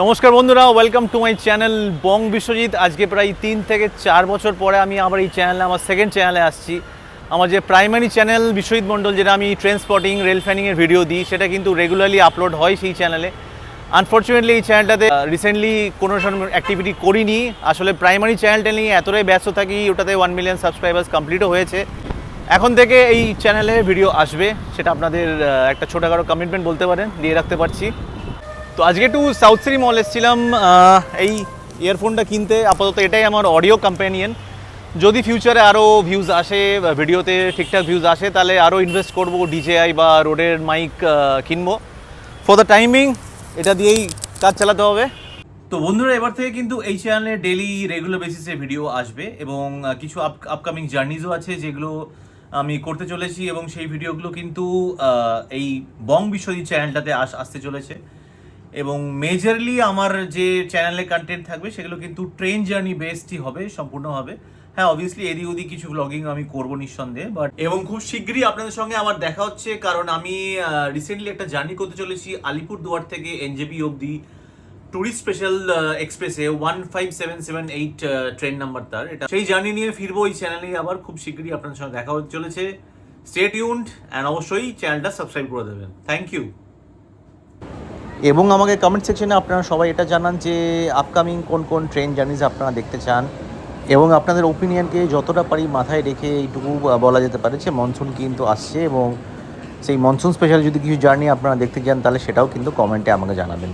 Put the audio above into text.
নমস্কার বন্ধুরা, welcome to my channel বং বিশ্বজিৎ। আজকে প্রায় 3 থেকে 4 বছর পরে আমি আবার এই চ্যানেলে, আমার সেকেন্ড চ্যানেলে আসছি। আমার যে প্রাইমারি চ্যানেল বিশ্বজিৎ মণ্ডল, যেটা আমি ট্রেন স্পটিং, রেল ফ্যানিংয়ের ভিডিও দিই, সেটা কিন্তু রেগুলারলি আপলোড হয় সেই চ্যানেলে। আনফর্চুনেটলি এই চ্যানেলটাতে রিসেন্টলি কোনো অ্যাক্টিভিটি করিনি। আসলে প্রাইমারি চ্যানেলটা নিয়ে এতটাই ব্যস্ত থাকি, ওটাতে 1 মিলিয়ন সাবস্ক্রাইবার্স কমপ্লিটও হয়েছে। এখন থেকে এই চ্যানেলে ভিডিও আসবে, সেটা আপনাদের একটা ছোটোখাটো কমিটমেন্ট বলতে পারেন, দিয়ে রাখতে পারছি। তো আজকে একটু সাউথ সিটি মল এসেছিলাম এই ইয়ারফোনটা কিনতে। আপাতত এটাই আমার অডিও কম্প্যানিয়ন। যদি ফিউচারে আরও ভিউজ আসে, ভিডিওতে ঠিকঠাক ভিউজ আসে, তাহলে আরও ইনভেস্ট করবো, ডিজেআই বা রোডের মাইক কিনবো। ফর দ্য টাইমিং এটা দিয়েই কাজ চালাতে হবে। তো বন্ধুরা, এবার থেকে কিন্তু এই চ্যানেলে ডেলি রেগুলার বেসিসে ভিডিও আসবে এবং কিছু আপকামিং জার্নিজও আছে যেগুলো আমি করতে চলেছি, এবং সেই ভিডিওগুলো কিন্তু এই বং বিশ্বজিৎ চ্যানেলটাতে আসতে চলেছে। এবং মেজরলি আমার যে চ্যানেলে কন্টেন্ট থাকবে সেগুলো কিন্তু ট্রেন জার্নি বেসডই হবে সম্পূর্ণভাবে। হ্যাঁ, অবভিয়াসলি এদিক ওদিক কিছু ব্লগিং আমি করবো নিঃসন্দেহে, বাট এবং খুব শীঘ্রই আপনাদের সঙ্গে আমার দেখা হচ্ছে, কারণ আমি রিসেন্টলি একটা জার্নি করতে চলেছি আলিপুরদুয়ার থেকে এনজেপি অবধি, টুরিস্ট স্পেশাল এক্সপ্রেসে 15778 ট্রেন নাম্বার তার। এটা সেই জার্নি নিয়ে ফিরবো এই চ্যানেলে আবার খুব শীঘ্রই আপনাদের সঙ্গে দেখা হতে চলেছে। স্টে টিউনড অ্যান্ড অবশ্যই চ্যানেলটা সাবস্ক্রাইব করে দেবেন। Thank you. এবং আমাকে কমেন্ট সেকশনে আপনারা সবাই এটা জানান যে আপকামিং কোন কোন ট্রেন জার্নিজ আপনারা দেখতে চান, এবং আপনাদের ওপিনিয়নকে যতটা পারি মাথায় রেখে এইটুকু বলা যেতে পারে যে মনসুন কিন্তু আসছে, এবং সেই মনসুন স্পেশাল যদি কিছু জার্নি আপনারা দেখতে চান তাহলে সেটাও কিন্তু কমেন্টে আমাকে জানাবেন।